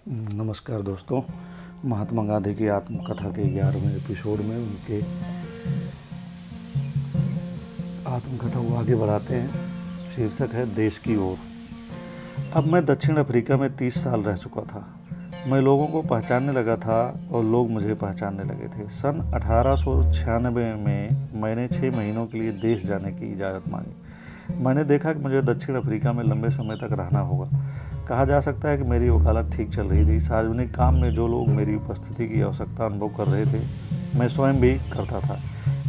नमस्कार दोस्तों। महात्मा गांधी की आत्मकथा के 11वें एपिसोड में उनके आत्मकथा को आगे बढ़ाते हैं। शीर्षक है देश की ओर। अब मैं दक्षिण अफ्रीका में 30 साल रह चुका था। मैं लोगों को पहचानने लगा था और लोग मुझे पहचानने लगे थे। सन 1896 में मैंने 6 महीनों के लिए देश जाने की इजाज़त मांगी। मैंने देखा कि मुझे दक्षिण अफ्रीका में लंबे समय तक रहना होगा। कहा जा सकता है कि मेरी वकालत ठीक चल रही थी। सार्वजनिक काम में जो लोग मेरी उपस्थिति की आवश्यकता अनुभव कर रहे थे, मैं स्वयं भी करता था।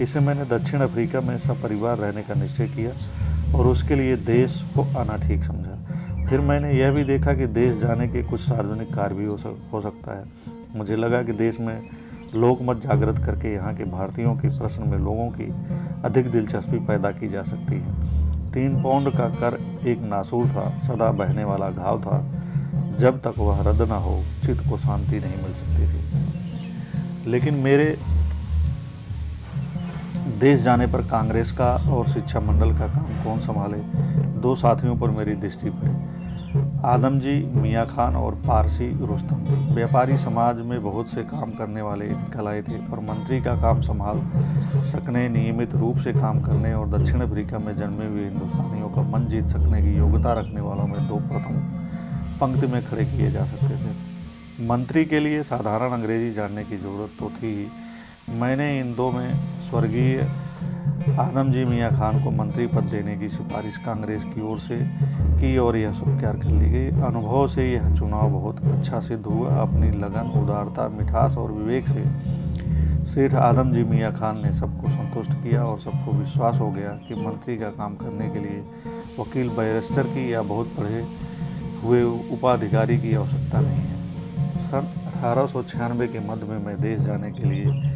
इससे मैंने दक्षिण अफ्रीका में सपरिवार रहने का निश्चय किया और उसके लिए देश को आना ठीक समझा। फिर मैंने यह भी देखा कि देश जाने के कुछ सार्वजनिक कार्य भी हो सकता है। मुझे लगा कि देश में लोकमत जागृत करके यहाँ के भारतीयों के प्रश्न में लोगों की अधिक दिलचस्पी पैदा की जा सकती है। 3 पाउंड का कर एक नासूर था, सदा बहने वाला घाव था। जब तक वह रद्द न हो, चित्त को शांति नहीं मिल सकती थी। लेकिन मेरे देश जाने पर कांग्रेस का और शिक्षा मंडल का काम कौन संभाले? 2 साथियों पर मेरी दृष्टि पड़ी, आदम जी मियाँ खान और पारसी रुस्तम। व्यापारी समाज में बहुत से काम करने वाले निकल आए थे, पर मंत्री का काम संभाल सकने, नियमित रूप से काम करने और दक्षिण अफ्रीका में जन्मे हुए हिंदुस्तानियों का मन जीत सकने की योग्यता रखने वालों में 2 प्रथम पंक्ति में खड़े किए जा सकते थे। मंत्री के लिए साधारण अंग्रेजी जानने की जरूरत तो थी ही। मैंने इन 2 में स्वर्गीय आदम जी मियाँ खान को मंत्री पद देने की सिफारिश कांग्रेस की ओर से की और यह स्वीकार कर ली गई। अनुभव से यह चुनाव बहुत अच्छा सिद्ध हुआ। अपनी लगन, उदारता, मिठास और विवेक से सेठ आदम जी मियाँ खान ने सबको संतुष्ट किया और सबको विश्वास हो गया कि मंत्री का काम करने के लिए वकील बैरिस्टर की या बहुत पढ़े हुए उपाधिकारी की आवश्यकता नहीं है। सन 1896 के मध्य में मैं देश जाने के लिए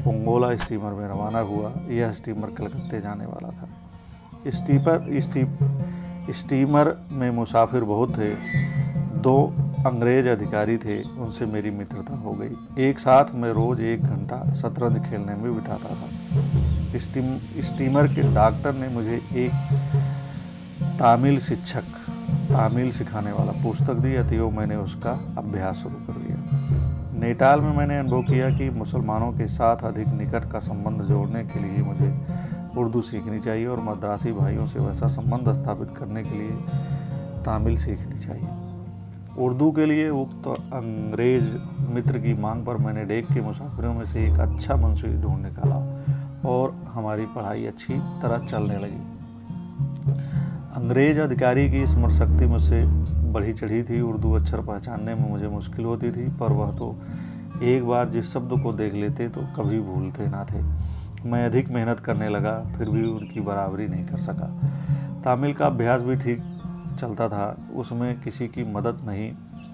पोंगोला स्टीमर में रवाना हुआ। यह स्टीमर कलकत्ते जाने वाला था। स्टीमर में मुसाफिर बहुत थे। 2 अंग्रेज अधिकारी थे, उनसे मेरी मित्रता हो गई। एक साथ मैं रोज़ 1 घंटा शतरंज खेलने में बिताता था। स्टीमर के डॉक्टर ने मुझे एक तामिल शिक्षक, तामिल सिखाने वाला पुस्तक दी, अतएव मैंने उसका अभ्यास शुरू कर दिया। नेटाल में मैंने अनुभव किया कि मुसलमानों के साथ अधिक निकट का संबंध जोड़ने के लिए मुझे उर्दू सीखनी चाहिए और मद्रासी भाइयों से वैसा संबंध स्थापित करने के लिए तामिल सीखनी चाहिए। उर्दू के लिए उक्त अंग्रेज मित्र की मांग पर मैंने डेक के मुसाफिरों में से एक अच्छा मुंशी ढूंढ निकाला और हमारी पढ़ाई अच्छी तरह चलने लगी। अंग्रेज अधिकारी की स्मरण शक्ति मुझसे बढ़ी चढ़ी थी। उर्दू अक्षर पहचानने में मुझे मुश्किल होती थी, पर वह तो एक बार जिस शब्द को देख लेते तो कभी भूलते ना थे। मैं अधिक मेहनत करने लगा, फिर भी उनकी बराबरी नहीं कर सका। तामिल का अभ्यास भी ठीक चलता था, उसमें किसी की मदद नहीं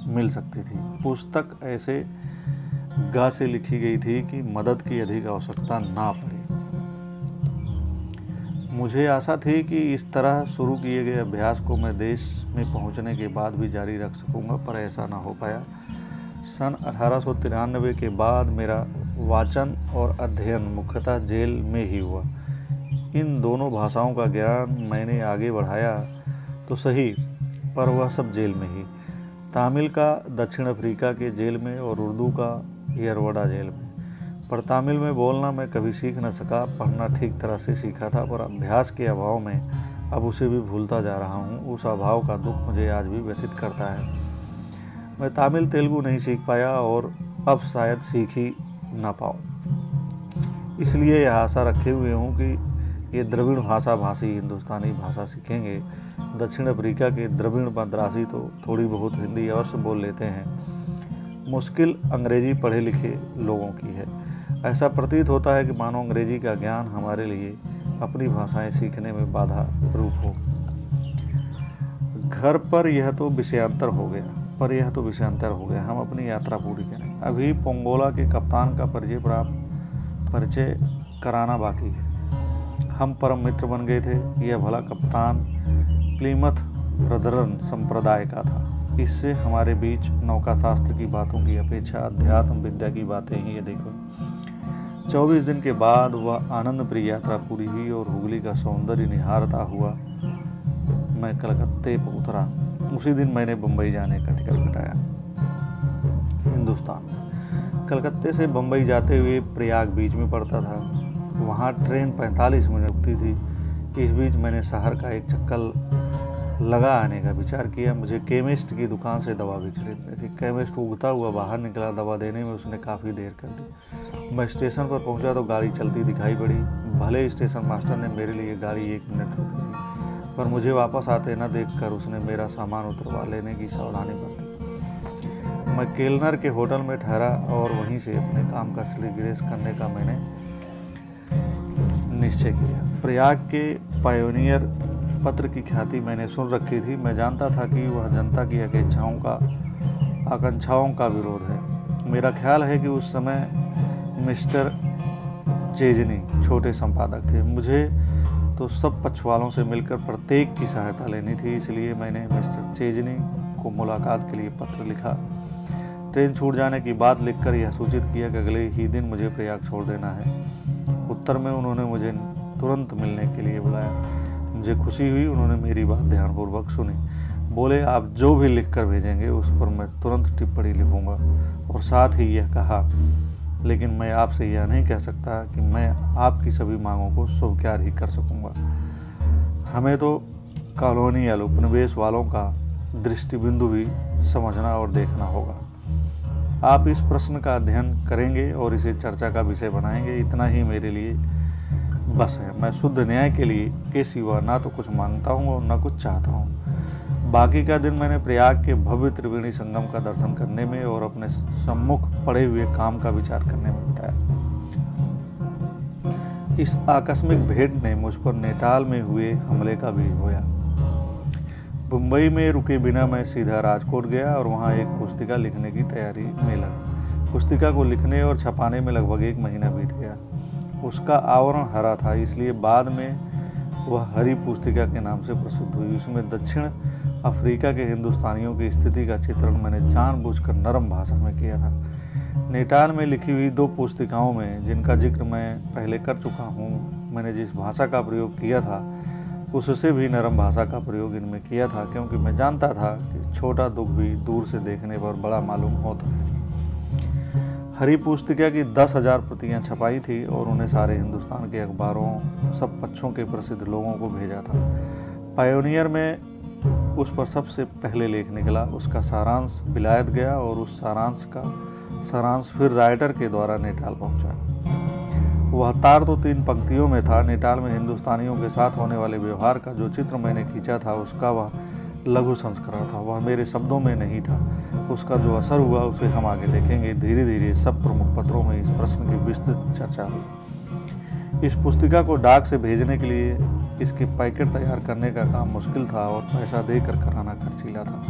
मिल सकती थी। पुस्तक ऐसे गा से लिखी गई थी कि मदद की अधिक आवश्यकता ना पड़े। मुझे आशा थी कि इस तरह शुरू किए गए अभ्यास को मैं देश में पहुंचने के बाद भी जारी रख सकूंगा, पर ऐसा ना हो पाया। सन 1893 के बाद मेरा वाचन और अध्ययन मुख्यतः जेल में ही हुआ। इन दोनों भाषाओं का ज्ञान मैंने आगे बढ़ाया तो सही, पर वह सब जेल में ही। तामिल का दक्षिण अफ्रीका के जेल में और उर्दू का यरवड़ा जेल में। पर तामिल में बोलना मैं कभी सीख न सका। पढ़ना ठीक तरह से सीखा था, पर अभ्यास के अभाव में अब उसे भी भूलता जा रहा हूँ। उस अभाव का दुख मुझे आज भी व्यथित करता है। मैं तामिल तेलुगु नहीं सीख पाया और अब शायद सीख ही ना पाऊँ। इसलिए यह आशा रखे हुए हूँ कि ये द्रविड़ भाषा भाषी हिंदुस्तानी भाषा सीखेंगे। दक्षिण अफ्रीका के द्रविड़ मद्रासी तो थोड़ी बहुत हिंदी अवश्य बोल लेते हैं। मुश्किल अंग्रेजी पढ़े लिखे लोगों की है। ऐसा प्रतीत होता है कि मानो अंग्रेजी का ज्ञान हमारे लिए अपनी भाषाएं सीखने में बाधा रूप हो। घर पर यह तो विषयांतर हो गया, हम अपनी यात्रा पूरी करें। अभी पोंगोला के कप्तान का परिचय कराना बाकी है। हम परम मित्र बन गए थे। यह भला कप्तान प्लीमथ ब्रदरन संप्रदाय का था। इससे हमारे बीच नौका शास्त्र की बातों की अपेक्षा अध्यात्म विद्या की बातें ही अधिक हुई। 24 दिन के बाद वह आनंदप्रिय यात्रा पूरी हुई और हुगली का सौंदर्य निहारता हुआ मैं कलकत्ते पर उतरा। उसी दिन मैंने बम्बई जाने का टिकट कटाया। हिंदुस्तान में। कलकत्ते से बम्बई जाते हुए प्रयाग बीच में पड़ता था। वहाँ ट्रेन 45 मिनट रुकती थी। इस बीच मैंने शहर का एक चक्कर लगा आने का विचार किया। मुझे केमिस्ट की दुकान से दवा भी खरीदनी थी। केमिस्ट उगता हुआ बाहर निकला। दवा देने में उसने काफ़ी देर कर दी। मैं स्टेशन पर पहुंचा तो गाड़ी चलती दिखाई पड़ी। भले स्टेशन मास्टर ने मेरे लिए गाड़ी 1 मिनट रोक दी, पर मुझे वापस आते न देखकर उसने मेरा सामान उतरवा लेने की सावधानी बरती। मैं केलनर के होटल में ठहरा और वहीं से अपने काम का सिलगिरेस करने का मैंने निश्चय किया। प्रयाग के पायोनियर पत्र की ख्याति मैंने सुन रखी थी। मैं जानता था कि वह जनता की आकांक्षाओं का विरोध है। मेरा ख्याल है कि उस समय मिस्टर चेजनी छोटे संपादक थे। मुझे तो सब पक्षवालों से मिलकर प्रत्येक की सहायता लेनी थी, इसलिए मैंने मिस्टर चेजनी को मुलाकात के लिए पत्र लिखा। ट्रेन छूट जाने की बात लिखकर यह सूचित किया कि अगले ही दिन मुझे प्रयाग छोड़ देना है। उत्तर में उन्होंने मुझे तुरंत मिलने के लिए बुलाया। मुझे खुशी हुई। उन्होंने मेरी बात ध्यानपूर्वक सुनी। बोले, आप जो भी लिख कर भेजेंगे उस पर मैं तुरंत टिप्पणी लिखूंगा। और साथ ही यह कहा, लेकिन मैं आपसे यह नहीं कह सकता कि मैं आपकी सभी मांगों को स्वीकार ही कर सकूंगा। हमें तो कॉलोनियल उपनिवेश वालों का दृष्टिबिंदु भी समझना और देखना होगा। आप इस प्रश्न का अध्ययन करेंगे और इसे चर्चा का विषय बनाएंगे, इतना ही मेरे लिए बस है। मैं शुद्ध न्याय के सिवा ना तो कुछ मांगता हूँ और ना कुछ चाहता हूँ। बाकी का दिन मैंने प्रयाग के भव्य त्रिवेणी संगम का दर्शन करने में और अपने सम्मुख पड़े हुए काम का विचार करने में बिताया। इस आकस्मिक भेंट ने मुझ पर नैनीताल में हुए हमले का भी होया। मुंबई में रुके बिना मैं सीधा राजकोट गया और वहाँ एक पुस्तिका लिखने की तैयारी में लगा। पुस्तिका को लिखने और छपाने में लगभग 1 महीना बीत गया। उसका आवरण हरा था, इसलिए बाद में वह हरी पुस्तिका के नाम से प्रसिद्ध हुई। उसमें दक्षिण अफ्रीका के हिंदुस्तानियों की स्थिति का चित्रण मैंने जानबूझकर नरम भाषा में किया था। नैनीताल में लिखी हुई 2 पुस्तिकाओं में, जिनका जिक्र मैं पहले कर चुका हूँ, मैंने जिस भाषा का प्रयोग किया था उससे भी नरम भाषा का प्रयोग इनमें किया था, क्योंकि मैं जानता था कि छोटा दुख भी दूर से देखने पर बड़ा मालूम होता है। हरी पुस्तिका की 10,000 प्रतियां छपाई थी और उन्हें सारे हिंदुस्तान के अखबारों, सब पक्षों के प्रसिद्ध लोगों को भेजा था। पायोनियर में उस पर सबसे पहले लेख निकला। उसका सारांश विलायत गया और उस सारांश का सारांश फिर राइटर के द्वारा नैनीताल पहुंचा। वह तार तो 3 पंक्तियों में था। नैनीताल में हिंदुस्तानियों के साथ होने वाले व्यवहार का जो चित्र मैंने खींचा था, उसका वह लघु संस्करण था। वह मेरे शब्दों में नहीं था। उसका जो असर हुआ उसे हम आगे देखेंगे। धीरे धीरे सब प्रमुख पत्रों में इस प्रश्न की विस्तृत चर्चा हुई। इस पुस्तिका को डाक से भेजने के लिए इसके पैकेट तैयार करने का काम मुश्किल था और पैसा देकर कराना खर्चीला था।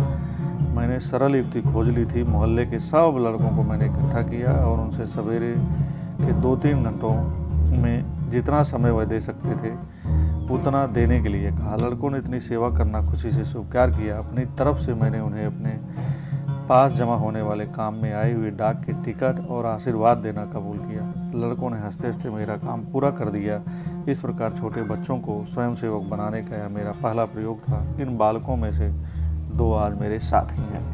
मैंने सरल युक्ति खोज ली थी। मोहल्ले के सब लड़कों को मैंने इकट्ठा किया और उनसे सवेरे के 2-3 घंटों में जितना समय वह दे सकते थे उतना देने के लिए कहा। लड़कों ने इतनी सेवा करना खुशी से स्वीकार किया। अपनी तरफ से मैंने उन्हें अपने पास जमा होने वाले काम में आए हुए डाक के टिकट और आशीर्वाद देना कबूल किया। लड़कों ने हंसते हंसते मेरा काम पूरा कर दिया। इस प्रकार छोटे बच्चों को स्वयंसेवक बनाने का यह मेरा पहला प्रयोग था। इन बालकों में से 2 आज मेरे साथी हैं।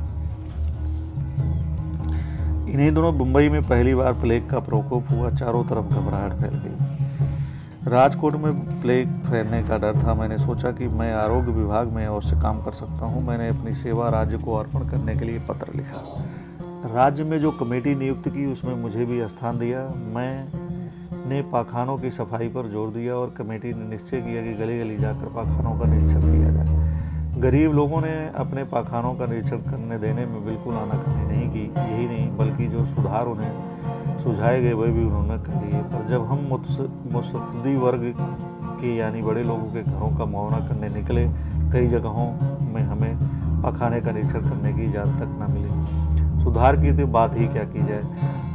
इन्हीं दिनों मुंबई में पहली बार प्लेग का प्रकोप हुआ। चारों तरफ घबराहट फैल गई। राजकोट में प्लेग फैलने का डर था। मैंने सोचा कि मैं आरोग्य विभाग में अवश्य काम कर सकता हूं। मैंने अपनी सेवा राज्य को अर्पण करने के लिए पत्र लिखा। राज्य में जो कमेटी नियुक्त की उसमें मुझे भी स्थान दिया। मैंने पाखानों की सफाई पर जोर दिया और कमेटी ने निश्चय किया कि गली गली जाकर पाखानों का निरीक्षण किया जाए। गरीब लोगों ने अपने पाखानों का निरीक्षण करने देने में बिल्कुल आनाकानी नहीं की। यही नहीं बल्कि जो सुधार उन्हें सुझाए गए वह भी उन्होंने कर लिए। पर जब हम मुत्सद्दी वर्ग के यानी बड़े लोगों के घरों का मुआयना करने निकले, कई जगहों में हमें पाखाने का निरीक्षण करने की इजाज़त तक न मिली। सुधार की तो बात ही क्या की जाए।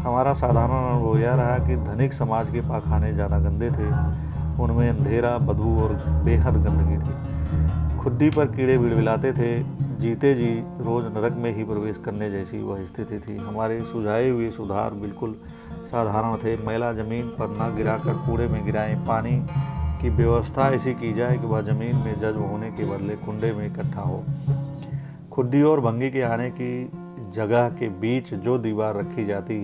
हमारा साधारण अनुभव यह रहा कि धनिक समाज के पाखाने ज़्यादा गंदे थे। उनमें अंधेरा, बदबू और बेहद गंदगी थी। खुड्डी पर कीड़े बिलबिलाते थे। जीते जी रोज़ नरक में ही प्रवेश करने जैसी वह स्थिति थी। हमारे सुझाए हुए सुधार बिल्कुल साधारण थे। मैला ज़मीन पर न गिराकर कूड़े में गिराएं। पानी की व्यवस्था ऐसी की जाए कि वह ज़मीन में जज्ब होने के बदले कुंडे में इकट्ठा हो। खुड्डी और भंगी के आने की जगह के बीच जो दीवार रखी जाती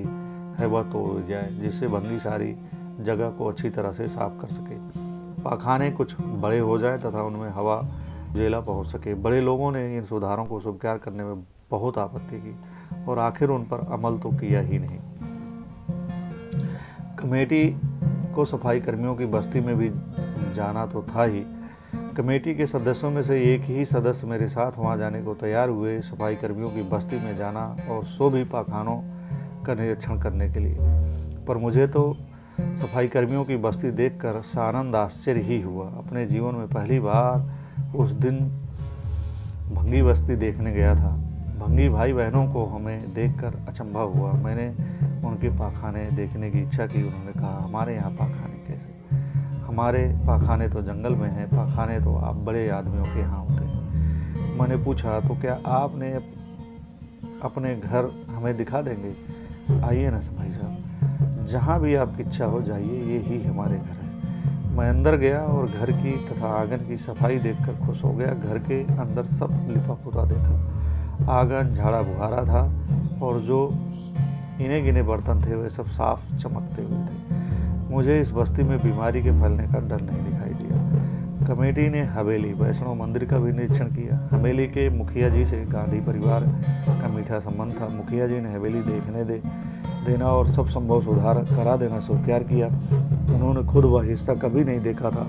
है वह तोड़ जाए, जिससे भंगी सारी जगह को अच्छी तरह से साफ कर सके। पाखाने कुछ बड़े हो जाए तथा उनमें हवा उजेला पहुँच सके। बड़े लोगों ने इन सुधारों को स्वीकार करने में बहुत आपत्ति की और आखिर उन पर अमल तो किया ही नहीं। कमेटी को सफाई कर्मियों की बस्ती में भी जाना तो था ही। कमेटी के सदस्यों में से एक ही सदस्य मेरे साथ वहां जाने को तैयार हुए, सफाई कर्मियों की बस्ती में जाना और सो भी पाखानों का निरीक्षण करने के लिए। पर मुझे तो सफाई कर्मियों की बस्ती देखकर सानंद आश्चर्य ही हुआ। अपने जीवन में पहली बार उस दिन भंगी बस्ती देखने गया था। भंगी भाई बहनों को हमें देखकर अचंभा हुआ। मैंने उनके पाखाने देखने की इच्छा की। उन्होंने कहा, हमारे यहाँ पाखाने कैसे? हमारे पाखाने तो जंगल में हैं, पाखाने तो आप बड़े आदमियों के यहाँ होते हैं। मैंने पूछा, तो क्या आपने अपने घर हमें दिखा देंगे? आइए ना भाई साहब, जहाँ भी आपकी इच्छा हो जाइए, ये ही हमारे घर है। मैं अंदर गया और घर की तथा आंगन की सफाई देखकर खुश हो गया। घर के अंदर सब लिपा पुता देखा। आंगन झाड़ा बुहारा था और जो इन्हें गिने बर्तन थे वे सब साफ चमकते हुए थे। मुझे इस बस्ती में बीमारी के फैलने का डर नहीं दिखाई दिया। कमेटी ने हवेली वैष्णो मंदिर का भी निरीक्षण किया। हवेली के मुखिया जी से गांधी परिवार का मीठा संबंध था। मुखिया जी ने हवेली देखने देना और सब संभव सुधार करा देना स्वीकार किया। उन्होंने खुद वह हिस्सा कभी नहीं देखा था।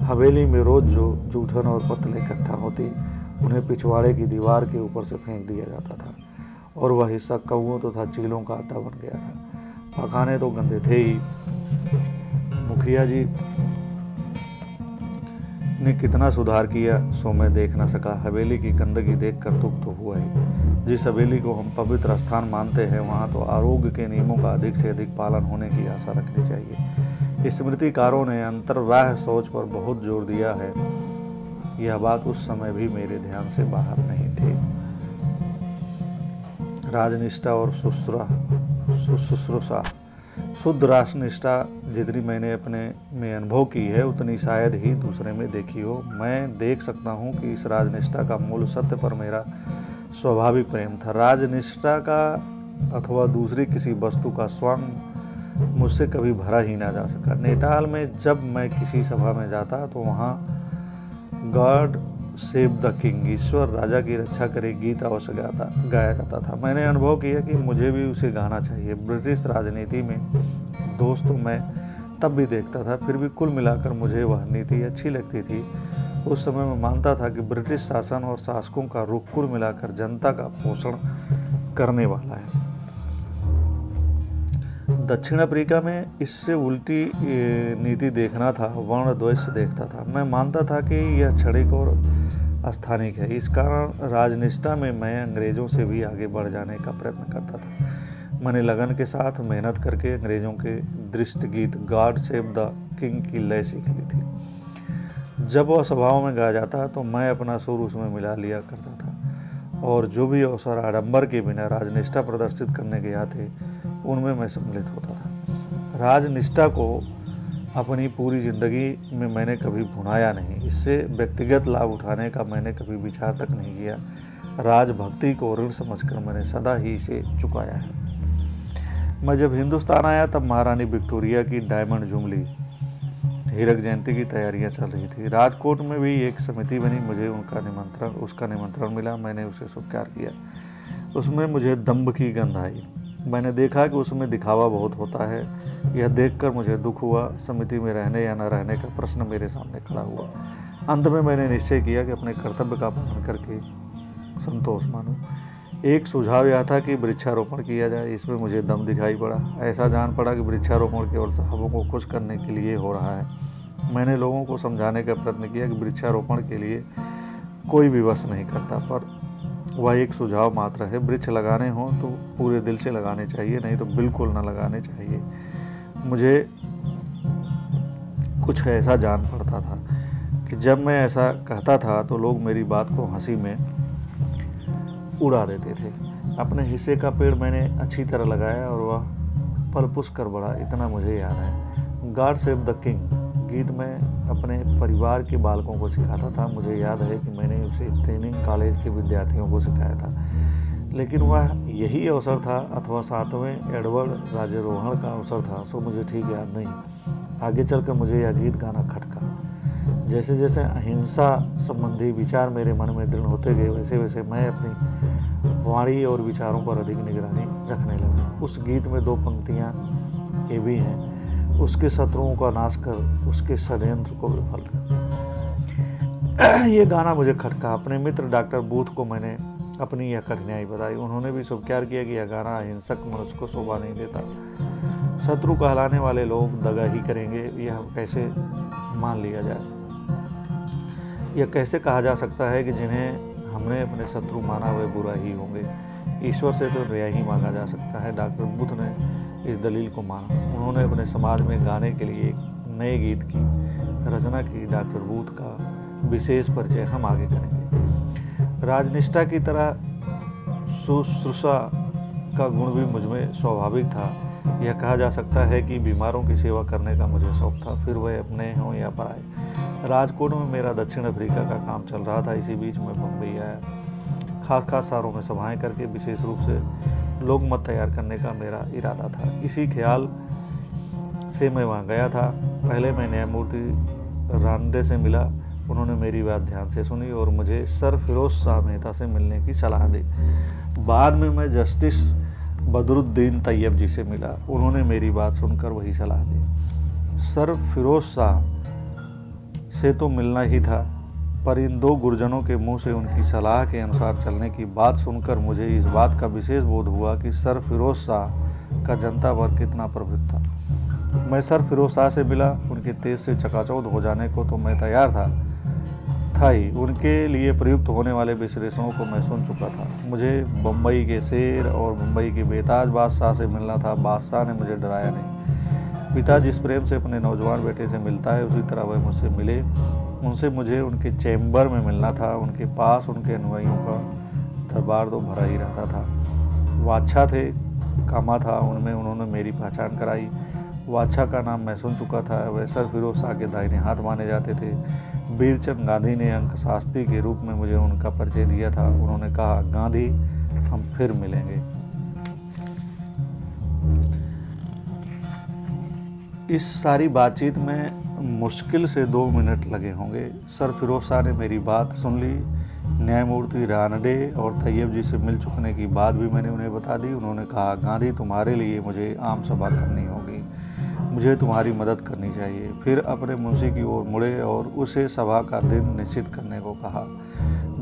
हवेली में रोज जो जूठन और पत्तल इकट्ठा होती, उन्हें पिछवाड़े की दीवार के ऊपर से फेंक दिया जाता था और वह हिस्सा कौओं तथा चीलों का अड्डा बन गया था। पखाने तो गंदे थे ही। मुखिया जी ने कितना सुधार किया सो मैं देख न सका। हवेली की गंदगी देखकर दुख तो हुआ ही। जिस हवेली को हम पवित्र स्थान मानते हैं, वहाँ तो आरोग्य के नियमों का अधिक से अधिक पालन होने की आशा रखनी चाहिए। स्मृतिकारों ने अंतर्बाह्य सोच पर बहुत जोर दिया है। यह बात उस समय भी मेरे ध्यान से बाहर नहीं थी। राजनिष्ठा और शुश्रूषा। शुद्ध राष्ट्रनिष्ठा जितनी मैंने अपने में अनुभव की है, उतनी शायद ही दूसरे में देखी हो। मैं देख सकता हूँ कि इस राजनिष्ठा का मूल सत्य पर मेरा स्वाभाविक प्रेम था। राजनिष्ठा का अथवा दूसरी किसी वस्तु का स्वांग मुझसे कभी भरा ही ना जा सका। नेटाल में जब मैं किसी सभा में जाता तो वहाँ गॉड सेव द किंग, ईश्वर राजा की रक्षा करे, गीत अवश्य गाया जाता था। मैंने अनुभव किया कि मुझे भी उसे गाना चाहिए। ब्रिटिश राजनीति में दोस्त तो मैं तब भी देखता था, फिर भी कुल मिलाकर मुझे वह नीति अच्छी लगती थी। उस समय मैं मानता था कि ब्रिटिश शासन और शासकों का रुख कुल मिलाकर जनता का पोषण करने वाला है। दक्षिण अफ्रीका में इससे उल्टी नीति देखना था, वर्ण द्वेष देखता था। मैं मानता था कि यह क्षणिक और स्थानिक है। इस कारण राजनिष्ठा में मैं अंग्रेज़ों से भी आगे बढ़ जाने का प्रयत्न करता था। मैंने लगन के साथ मेहनत करके अंग्रेज़ों के दृष्ट गीत गॉड सेव द किंग की लय सीख ली थी। जब वह सभाओं में गाया जाता तो मैं अपना सुर उसमें मिला लिया करता था और जो भी अवसर आडंबर के बिना राजनिष्ठा प्रदर्शित करने के आते, उनमें मैं सम्मिलित होता था। राजनिष्ठा को अपनी पूरी ज़िंदगी में मैंने कभी भुनाया नहीं। इससे व्यक्तिगत लाभ उठाने का मैंने कभी विचार तक नहीं किया। राजभक्ति को ऋण समझकर मैंने सदा ही इसे चुकाया है। मैं जब हिंदुस्तान आया तब महारानी विक्टोरिया की डायमंड जुबली हीरक जयंती की तैयारियां चल रही थी। राजकोट में भी एक समिति बनी। मुझे उसका निमंत्रण मिला। मैंने उसे स्वीकार किया। उसमें मुझे दंभ की गंध आई। मैंने देखा कि उसमें दिखावा बहुत होता है। यह देखकर मुझे दुख हुआ। समिति में रहने या न रहने का प्रश्न मेरे सामने खड़ा हुआ। अंत में मैंने निश्चय किया कि अपने कर्तव्य का पालन करके संतोष मानूं। एक सुझाव यह था कि वृक्षारोपण किया जाए। इसमें मुझे दम दिखाई पड़ा। ऐसा जान पड़ा कि वृक्षारोपण केवल साहबों को खुश करने के लिए हो रहा है। मैंने लोगों को समझाने का प्रयत्न किया कि वृक्षारोपण के लिए कोई विवश नहीं करता, पर वह एक सुझाव मात्र है। वृक्ष लगाने हों तो पूरे दिल से लगाने चाहिए, नहीं तो बिल्कुल न लगाने चाहिए। मुझे कुछ ऐसा जान पड़ता था कि जब मैं ऐसा कहता था तो लोग मेरी बात को हंसी में उड़ा देते थे। अपने हिस्से का पेड़ मैंने अच्छी तरह लगाया और वह पलपुस कर बढ़ा, इतना मुझे याद है। गॉड सेव द किंग गीत मैं अपने परिवार के बालकों को सिखाता था। मुझे याद है कि मैंने उसे ट्रेनिंग कॉलेज के विद्यार्थियों को सिखाया था। लेकिन वह यही अवसर था अथवा 7वें एडवर्ड राज्यारोहण का अवसर था, सो मुझे ठीक याद नहीं। आगे चलकर मुझे यह गीत गाना खटका। जैसे जैसे अहिंसा संबंधी विचार मेरे मन में दृढ़ होते गए, वैसे वैसे मैं अपनी वाणी और विचारों पर अधिक निगरानी रखने लगा। उस गीत में 2 पंक्तियाँ ये भी हैं, उसके शत्रुओं का नाश कर, उसके षड्यंत्र को विफल कर। ये गाना मुझे खटका। अपने मित्र डॉक्टर बूथ को मैंने अपनी यह कठिनाई बताई। उन्होंने भी स्वीकार किया कि यह गाना अहिंसक मनुष्य को शोभा नहीं देता। शत्रु कहलाने वाले लोग दगा ही करेंगे, यह कैसे मान लिया जाए। यह कैसे कहा जा सकता है कि जिन्हें हमने अपने शत्रु माना वे बुरा ही होंगे। ईश्वर से तो दया ही मांगा जा सकता है। डॉक्टर बूथ ने इस दलील को माना। उन्होंने अपने समाज में गाने के लिए एक नए गीत की रचना की। डॉक्टर बूथ का विशेष परिचय हम आगे करेंगे। राजनिष्ठा की तरह शुश्रूषा का गुण भी मुझमें स्वाभाविक था। यह कहा जा सकता है कि बीमारों की सेवा करने का मुझे शौक था, फिर वह अपने हों या पराए। राजकोट में मेरा दक्षिण अफ्रीका का काम चल रहा था। इसी बीच मैं बम्बई आया। खास शहरों में सभाएं करके विशेष रूप से लोकमत तैयार करने का मेरा इरादा था। इसी ख्याल से मैं वहाँ गया था। पहले मैं न्यायमूर्ति रानडे से मिला। उन्होंने मेरी बात ध्यान से सुनी और मुझे सर फिरोज शाह मेहता से मिलने की सलाह दी। बाद में मैं जस्टिस बदरुद्दीन तैयब जी से मिला। उन्होंने मेरी बात सुनकर वही सलाह दी। सर फिरोज शाह से तो मिलना ही था, पर इन 2 गुरजनों के मुंह से उनकी सलाह के अनुसार चलने की बात सुनकर मुझे इस बात का विशेष बोध हुआ कि सर फिरोज शाह का जनता पर कितना प्रभुत्व था। मैं सर फिरोज शाह से मिला। उनके तेज से चकाचौंध हो जाने को तो मैं तैयार था ही। उनके लिए प्रयुक्त होने वाले विश्लेषणों को मैं सुन चुका था। मुझे बम्बई के शेर और मुंबई के बेताज बादशाह से मिलना था। बादशाह ने मुझे डराया नहीं। पिता जिस प्रेम से अपने नौजवान बेटे से मिलता है, उसी तरह वह मुझसे मिले। उनसे मुझे उनके चैम्बर में मिलना था। उनके पास उनके अनुयायियों का दरबार तो भरा ही रहता था। वाच्छा थे, कामा था, उनमें उन्होंने मेरी पहचान कराई। वाच्छा का नाम मैं सुन चुका था। वह सर फिरोज शाह के दाहिने हाथ माने जाते थे। वीरचंद गांधी ने अंकशास्त्री के रूप में मुझे उनका परिचय दिया था। उन्होंने कहा, गांधी, हम फिर मिलेंगे। इस सारी बातचीत में मुश्किल से 2 मिनट लगे होंगे। सर फिरोज शाह ने मेरी बात सुन ली। न्यायमूर्ति रानडे और तैयब जी से मिल चुकने की बात भी मैंने उन्हें बता दी। उन्होंने कहा, गांधी, तुम्हारे लिए मुझे आम सभा करनी होगी, मुझे तुम्हारी मदद करनी चाहिए। फिर अपने मुंशी की ओर मुड़े और उसे सभा का दिन निश्चित करने को कहा।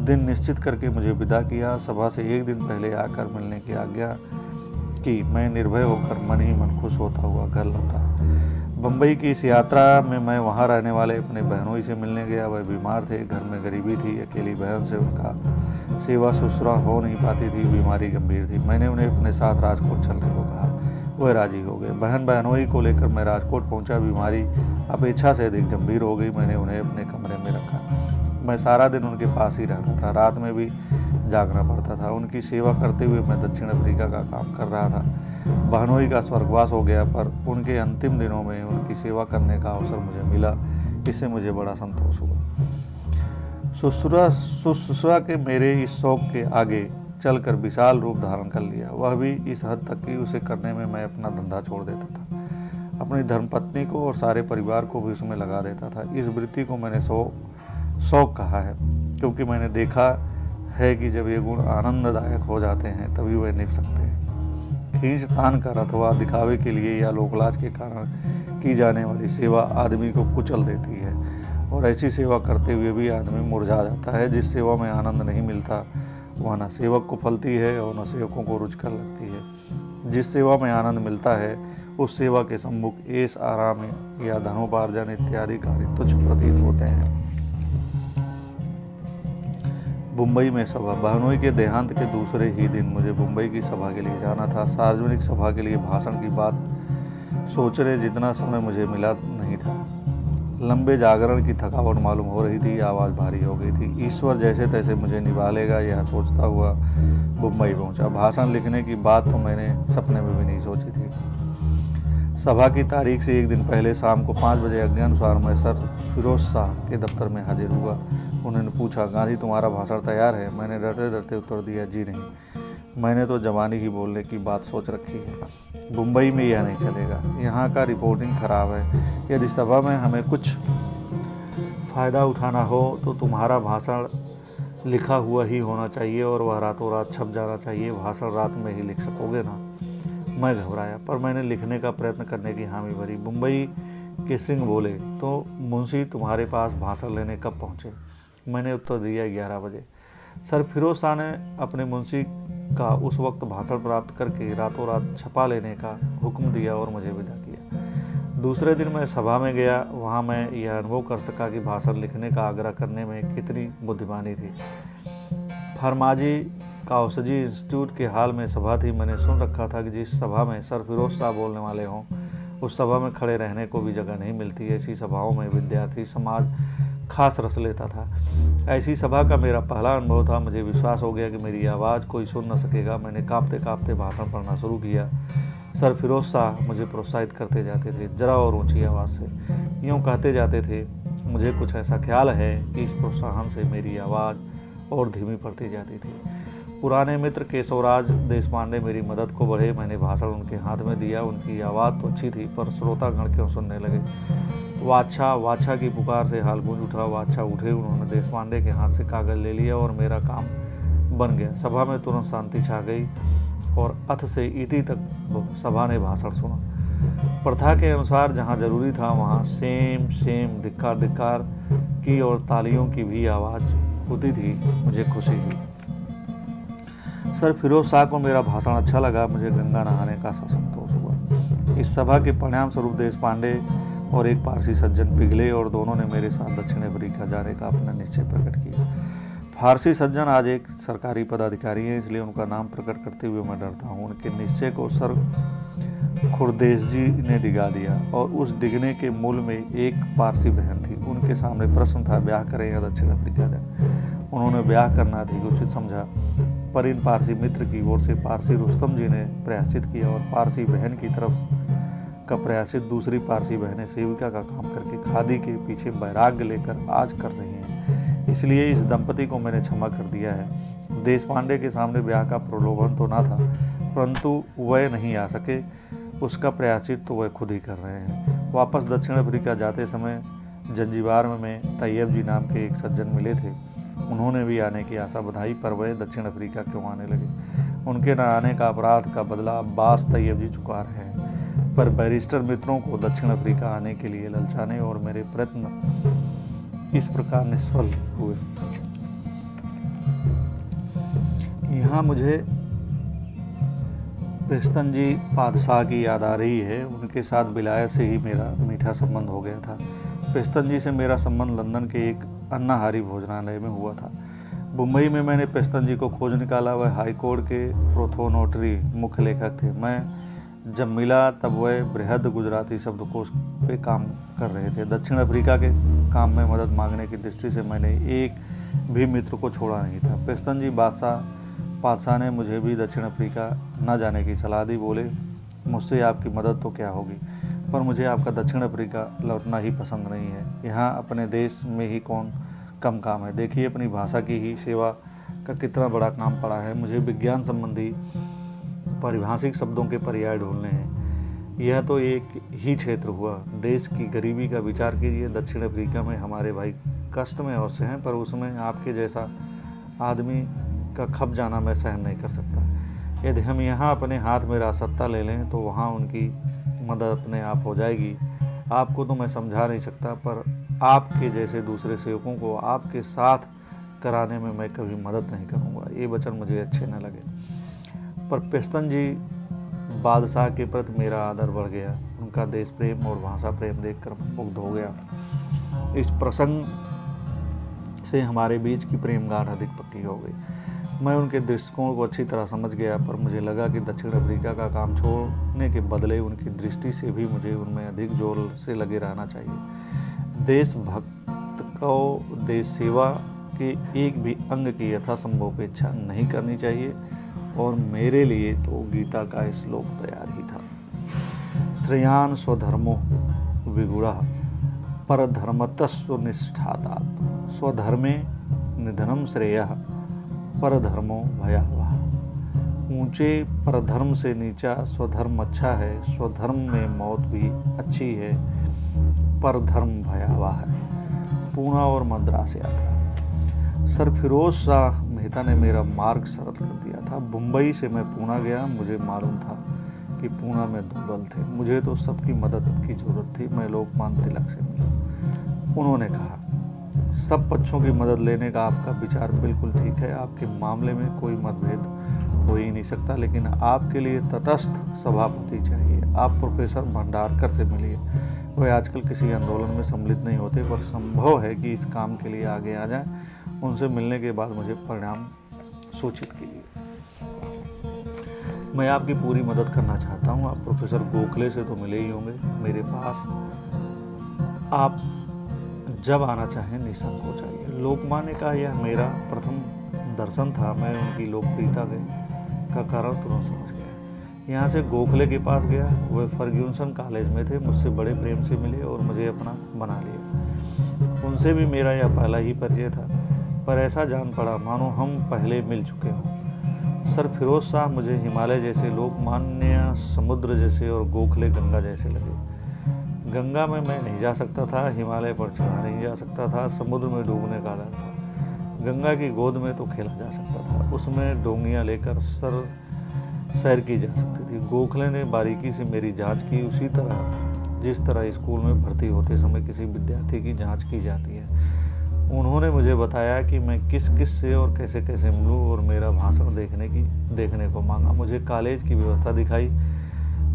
दिन निश्चित करके मुझे विदा किया। सभा से 1 दिन पहले आकर मिलने की आज्ञा की। मैं निर्भय होकर मन ही मन खुश होता हुआ घर लौटा। बम्बई की इस यात्रा में मैं वहाँ रहने वाले अपने बहनोई से मिलने गया। वह बीमार थे, घर में गरीबी थी। अकेली बहन से उनका सेवा शुश्रूषा हो नहीं पाती थी, बीमारी गंभीर थी। मैंने उन्हें अपने साथ राजकोट चलने को कहा। वह राजी हो गए। बहनोई को लेकर मैं राजकोट पहुंचा। बीमारी अपेक्षा से अधिक गंभीर हो गई। मैंने उन्हें अपने कमरे में रखा। मैं सारा दिन उनके पास ही रहता था। रात में भी जागना पड़ता था। उनकी सेवा करते हुए मैं दक्षिण अफ्रीका का काम कर रहा था। बहनोई का स्वर्गवास हो गया, पर उनके अंतिम दिनों में उनकी सेवा करने का अवसर मुझे मिला। इससे मुझे बड़ा संतोष हुआ। शुश्रूषा के मेरे इस शौक के आगे चलकर विशाल रूप धारण कर लिया। वह भी इस हद तक कि उसे करने में मैं अपना धंधा छोड़ देता था। अपनी धर्मपत्नी को और सारे परिवार को भी उसमें लगा देता था। इस वृत्ति को मैंने शौक कहा है, क्योंकि मैंने देखा है कि जब ये गुण आनंददायक हो जाते हैं तभी वे निभ सकते हैं। खींच तान कर अथवा दिखावे के लिए या लोकलाज के कारण की जाने वाली सेवा आदमी को कुचल देती है, और ऐसी सेवा करते हुए भी आदमी मुरझा जाता है। जिस सेवा में आनंद नहीं मिलता वह न सेवक को फलती है और न सेवकों को रुचकर लगती है। जिस सेवा में आनंद मिलता है उस सेवा के सम्मुख ऐश आराम या धनोपार्जन इत्यादि कार्य तुच्छ प्रतीत होते हैं। मुंबई में सभा। बहनोई के देहांत के दूसरे ही दिन मुझे मुंबई की सभा के लिए जाना था। सार्वजनिक सभा के लिए भाषण की बात सोचने जितना समय मुझे मिला नहीं था। लंबे जागरण की थकावट मालूम हो रही थी। आवाज़ भारी हो गई थी। ईश्वर जैसे तैसे मुझे निभा लेगा, यह सोचता हुआ मुंबई पहुंचा। भाषण लिखने की बात तो मैंने सपने में भी नहीं सोची थी। सभा की तारीख से 1 दिन पहले शाम को 5 बजे आज्ञानुसार मैं सर फिरोज शाह के दफ्तर में हाजिर हुआ। उन्होंने पूछा, गांधी, तुम्हारा भाषण तैयार है? मैंने डरते डरते उत्तर दिया, जी नहीं। मैंने तो जवानी ही बोलने की बात सोच रखी है। मुंबई में यह नहीं चलेगा, यहाँ का रिपोर्टिंग खराब है। यदि सभा में हमें कुछ फ़ायदा उठाना हो तो तुम्हारा भाषण लिखा हुआ ही होना चाहिए और वह रातों रात छप जाना चाहिए। भाषण रात में ही लिख सकोगे ना? मैं घबराया, पर मैंने लिखने का प्रयत्न करने की हामी भरी। मुंबई के सिंह बोले, तो मुंशी तुम्हारे पास भाषण लेने कब पहुँचे? मैंने उत्तर दिया 11 बजे। सर फिरोज शाह ने अपने मुंशी का उस वक्त भाषण प्राप्त करके रातों रात छपा लेने का हुक्म दिया और मुझे विदा किया। दूसरे दिन मैं सभा में गया। वहाँ मैं यह अनुभव कर सका कि भाषण लिखने का आग्रह करने में कितनी बुद्धिमानी थी। फरमाजी काउसजी इंस्टीट्यूट के हाल में सभा थी। मैंने सुन रखा था कि जिस सभा में सर फिरोज शाह बोलने वाले हों उस सभा में खड़े रहने को भी जगह नहीं मिलती। ऐसी सभाओं में विद्यार्थी समाज खास रस लेता था। ऐसी सभा का मेरा पहला अनुभव था। मुझे विश्वास हो गया कि मेरी आवाज़ कोई सुन न सकेगा। मैंने काँपते काँपते भाषण पढ़ना शुरू किया। सर फिरोज शाह मुझे प्रोत्साहित करते जाते थे, जरा और ऊंची आवाज़ से। यूँ कहते जाते थे, मुझे कुछ ऐसा ख्याल है कि इस प्रोत्साहन से मेरी आवाज़ और धीमी पड़ती जाती थी। पुराने मित्र केशवराज देशपांडे मेरी मदद को बढ़े। मैंने भाषण उनके हाथ में दिया। उनकी आवाज़ तो अच्छी थी, पर श्रोतागण क्यों सुनने लगे? वाछा वाछा की पुकार से हाल गूंज उठा। वाछा उठे। उन्होंने देशपांडे के हाथ से कागज़ ले लिया और मेरा काम बन गया। सभा में तुरंत शांति छा गई और अथ से इति तक सभा ने भाषण सुना। प्रथा के अनुसार जहाँ जरूरी था वहाँ सेम सेम धिक्कार धिक्कार की और तालियों की भी आवाज़ होती थी। मुझे खुशी हुई। सर फिरोज शाह को मेरा भाषण अच्छा लगा। मुझे गंगा नहाने का संतोष हुआ। इस सभा के परिणाम स्वरूप देशपांडे और एक पारसी सज्जन पिघले और दोनों ने मेरे साथ दक्षिण अफ्रीका जाने का अपना निश्चय प्रकट किया। फारसी सज्जन आज एक सरकारी पदाधिकारी हैं, इसलिए उनका नाम प्रकट करते हुए मैं डरता हूँ। उनके निश्चय को सर खुरदेश जी ने डिगा दिया और उस डिगने के मूल में एक पारसी बहन थी। उनके सामने प्रश्न था, ब्याह करें या दक्षिण अफ्रीका जाए? उन्होंने ब्याह करना अधिक उचित समझा, पर इन पारसी मित्र की ओर से पारसी रुस्तम जी ने प्रयासित किया और पारसी बहन की तरफ का प्रयासित दूसरी पारसी बहनें सेविका का काम करके खादी के पीछे वैराग्य लेकर आज कर रही हैं। इसलिए इस दंपति को मैंने क्षमा कर दिया है। देशपांडे के सामने ब्याह का प्रलोभन तो ना था, परंतु वह नहीं आ सके। उसका प्रयासित तो वह खुद ही कर रहे हैं। वापस दक्षिण अफ्रीका जाते समय जंजीबार में तैयब जी नाम के एक सज्जन मिले थे। उन्होंने भी आने की आशा बधाई, पर वह दक्षिण अफ्रीका क्यों आने लगे? उनके न आने का अपराध का बदला अब्बास तैयब जी चुका रहे हैं। पर बैरिस्टर मित्रों को दक्षिण अफ्रीका आने के लिए ललचाने और मेरे प्रयत्न इस प्रकार निष्फल हुए। यहाँ मुझे पेस्तन जी बादशाह की याद आ रही है। उनके साथ विलायत से ही मेरा मीठा संबंध हो गया था। पेस्तन जी से मेरा संबंध लंदन के एक अन्नाहारी भोजनालय में हुआ था। मुंबई में मैंने पेस्तन जी को खोज निकाला। वह हाई कोर्ट के प्रोथोनोटरी मुख्य लेखक थे। मैं जब मिला तब वह बृहद गुजराती शब्दकोश पे काम कर रहे थे। दक्षिण अफ्रीका के काम में मदद मांगने की दृष्टि से मैंने एक भी मित्र को छोड़ा नहीं था। पेस्तन जी बादशाह ने मुझे भी दक्षिण अफ्रीका न जाने की सलाह दी। बोले, मुझसे आपकी मदद तो क्या होगी, पर मुझे आपका दक्षिण अफ्रीका लौटना ही पसंद नहीं है। यहाँ अपने देश में ही कौन कम काम है। देखिए, अपनी भाषा की ही सेवा का कितना बड़ा काम पड़ा है। मुझे विज्ञान संबंधी पारिभाषिक शब्दों के पर्याय ढूंढने हैं। यह तो एक ही क्षेत्र हुआ। देश की गरीबी का विचार कीजिए। दक्षिण अफ्रीका में हमारे भाई कष्ट में अवश्य हैं, पर उसमें आपके जैसा आदमी का खप जाना मैं सहन नहीं कर सकता। यदि हम यहाँ अपने हाथ में राजसत्ता ले लें तो वहाँ उनकी मदद अपने आप हो जाएगी। आपको तो मैं समझा नहीं सकता, पर आपके जैसे दूसरे सेवकों को आपके साथ कराने में मैं कभी मदद नहीं करूँगा। ये वचन मुझे अच्छे न लगे, पर पेस्तन जी बादशाह के प्रति मेरा आदर बढ़ गया। उनका देश प्रेम और भाषा प्रेम देखकर मुग्ध हो गया। इस प्रसंग से हमारे बीच की प्रेम गाँठ अधिक पक्की हो गई। मैं उनके दृष्टिकोण को अच्छी तरह समझ गया, पर मुझे लगा कि दक्षिण अफ्रीका का काम छोड़ने के बदले उनकी दृष्टि से भी मुझे उनमें अधिक जोर से लगे रहना चाहिए। देशभक्त को देश सेवा के एक भी अंग की यथासंभव उपेक्षा नहीं करनी चाहिए, और मेरे लिए तो गीता का श्लोक तैयार ही था। श्रेयान स्वधर्मो विगुणः परधर्मतस्व निष्ठातात् स्वधर्मे निधनम श्रेयः परधर्मो भयावह। ऊंचे परधर्म से नीचा स्वधर्म अच्छा है, स्वधर्म में मौत भी अच्छी है, परधर्म भयावह है। पूना और मद्रास यात्रा। सर फिरोज शाह मेहता ने मेरा मार्ग सरल कर दिया था। मुंबई से मैं पूना गया। मुझे मालूम था कि पूना में 2 दल थे। मुझे तो सबकी मदद की जरूरत थी। मैं लोकमान्य तिलक से मिला। उन्होंने कहा, सब पक्षों की मदद लेने का आपका विचार बिल्कुल ठीक है। आपके मामले में कोई मतभेद हो ही नहीं सकता, लेकिन आपके लिए तटस्थ सभापति चाहिए। आप प्रोफेसर भंडारकर से मिलिए। वे आजकल किसी आंदोलन में सम्मिलित नहीं होते, पर संभव है कि इस काम के लिए आगे आ जाएं। उनसे मिलने के बाद मुझे परिणाम सूचित कीजिए। मैं आपकी पूरी मदद करना चाहता हूं। आप प्रोफेसर गोखले से तो मिले ही होंगे। मेरे पास आप जब आना चाहें निसंकोच आइए। लोकमान्य का यह मेरा प्रथम दर्शन था। मैं उनकी लोकप्रियता का कारण तुरंत समझ गया। यहाँ से गोखले के पास गया। वे फर्ग्यूसन कॉलेज में थे। मुझसे बड़े प्रेम से मिले और मुझे अपना बना लिया। उनसे भी मेरा यह पहला ही परिचय था, पर ऐसा जान पड़ा मानो हम पहले मिल चुके हों। सर फिरोज शाह मुझे हिमालय जैसे, लोकमान्य समुद्र जैसे और गोखले गंगा जैसे लगे। गंगा में मैं नहीं जा सकता था, हिमालय पर चढ़ा नहीं जा सकता था, समुद्र में डूबने का डर था। गंगा की गोद में तो खेला जा सकता था, उसमें डोंगियां लेकर सैर की जा सकती थी। गोखले ने बारीकी से मेरी जांच की, उसी तरह जिस तरह स्कूल में भर्ती होते समय किसी विद्यार्थी की जांच की जाती है। उन्होंने मुझे बताया कि मैं किस किस से और कैसे कैसे मिलूं और मेरा भाषण देखने को मांगा। मुझे कॉलेज की व्यवस्था दिखाई।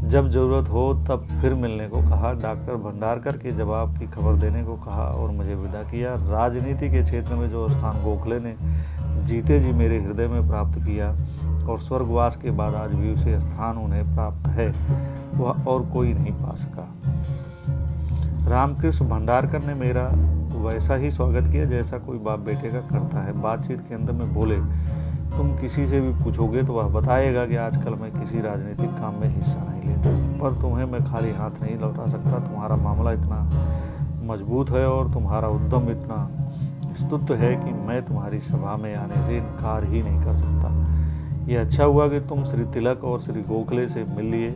जब ज़रूरत हो तब फिर मिलने को कहा। डॉक्टर भंडारकर के जवाब की खबर देने को कहा और मुझे विदा किया। राजनीति के क्षेत्र में जो स्थान गोखले ने जीते जी मेरे हृदय में प्राप्त किया और स्वर्गवास के बाद आज भी उसे स्थान उन्हें प्राप्त है, वह और कोई नहीं पा सका। रामकृष्ण भंडारकर ने मेरा वैसा ही स्वागत किया जैसा कोई बाप बेटे का करता है। बातचीत के अंदर में बोले, तुम किसी से भी पूछोगे तो वह बताएगा कि आजकल मैं किसी राजनीतिक काम में हिस्सा नहीं लेता, पर तुम्हें मैं खाली हाथ नहीं लौटा सकता। तुम्हारा मामला इतना मजबूत है और तुम्हारा उद्यम इतना स्तुत्य है कि मैं तुम्हारी सभा में आने से इनकार ही नहीं कर सकता। यह अच्छा हुआ कि तुम श्री तिलक और श्री गोखले से मिल लिए।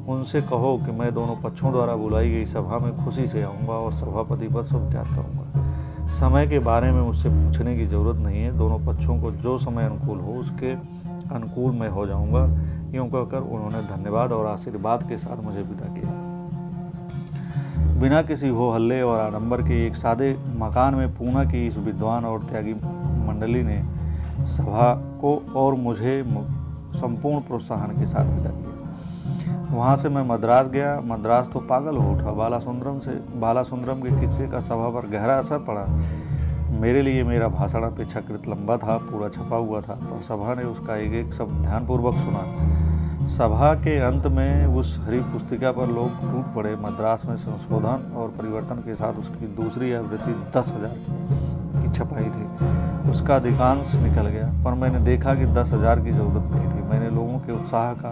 उनसे कहो कि मैं दोनों पक्षों द्वारा बुलाई गई सभा में खुशी से आऊँगा और सभापति पद स्वीकार करूँगा। समय के बारे में मुझसे पूछने की ज़रूरत नहीं है। दोनों पक्षों को जो समय अनुकूल हो उसके अनुकूल मैं हो जाऊँगा। यूँ कहकर उन्होंने धन्यवाद और आशीर्वाद के साथ मुझे विदा किया। बिना किसी हो हल्ले और आडंबर के एक सादे मकान में पूना की इस विद्वान और त्यागी मंडली ने सभा को और मुझे संपूर्ण प्रोत्साहन के साथ विदा किया। वहाँ से मैं मद्रास गया। मद्रास तो पागल हो उठा। बालासुंदरम के किस्से का सभा पर गहरा असर पड़ा। मेरे लिए मेरा भाषण अपेक्षाकृत लंबा था, पूरा छपा हुआ था, पर सभा ने उसका एक एक शब्द ध्यानपूर्वक सुना। सभा के अंत में उस हरी पुस्तिका पर लोग टूट पड़े। मद्रास में संशोधन और परिवर्तन के साथ उसकी दूसरी आवृत्ति 10,000 की छपाई थी। उसका अधिकांश निकल गया, पर मैंने देखा कि 10,000 की जरूरत नहीं थी। मैंने लोगों के उत्साह का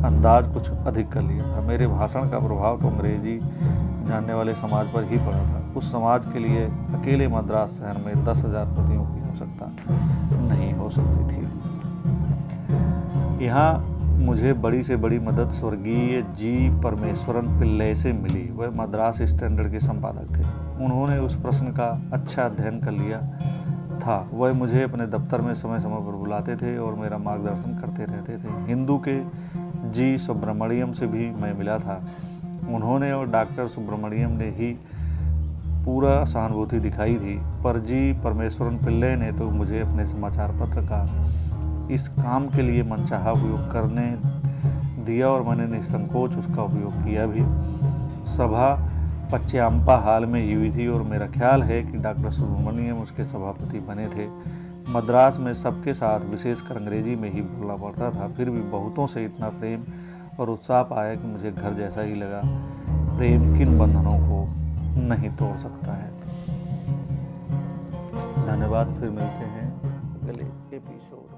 अंदाज कुछ अधिक कर लिया था। मेरे भाषण का प्रभाव तो अंग्रेजी जानने वाले समाज पर ही पड़ा था। उस समाज के लिए अकेले मद्रास शहर में 10,000 प्रतियों की आवश्यकता नहीं हो सकती थी। यहाँ मुझे बड़ी से बड़ी मदद स्वर्गीय जी परमेश्वरन पिल्लई से मिली। वह मद्रास स्टैंडर्ड के संपादक थे। उन्होंने उस प्रश्न का अच्छा अध्ययन कर लिया था। वह मुझे अपने दफ्तर में समय समय पर बुलाते थे और मेरा मार्गदर्शन करते रहते थे। हिंदू के जी सुब्रमण्यम से भी मैं मिला था। उन्होंने और डॉक्टर सुब्रमण्यम ने ही पूरा सहानुभूति दिखाई थी, पर जी परमेश्वरन पिल्लई ने तो मुझे अपने समाचार पत्र का इस काम के लिए मनचाहा उपयोग करने दिया और मैंने निसंकोच उसका उपयोग किया भी। सभा पच्चैम्पा हाल में हुई थी और मेरा ख्याल है कि डॉक्टर सुब्रमण्यम उसके सभापति बने थे। मद्रास में सबके साथ विशेषकर अंग्रेजी में ही बोलना पड़ता था, फिर भी बहुतों से इतना प्रेम और उत्साह पाया कि मुझे घर जैसा ही लगा। प्रेम किन बंधनों को नहीं तोड़ सकता है। धन्यवाद। फिर मिलते हैं अगले एपिसोड।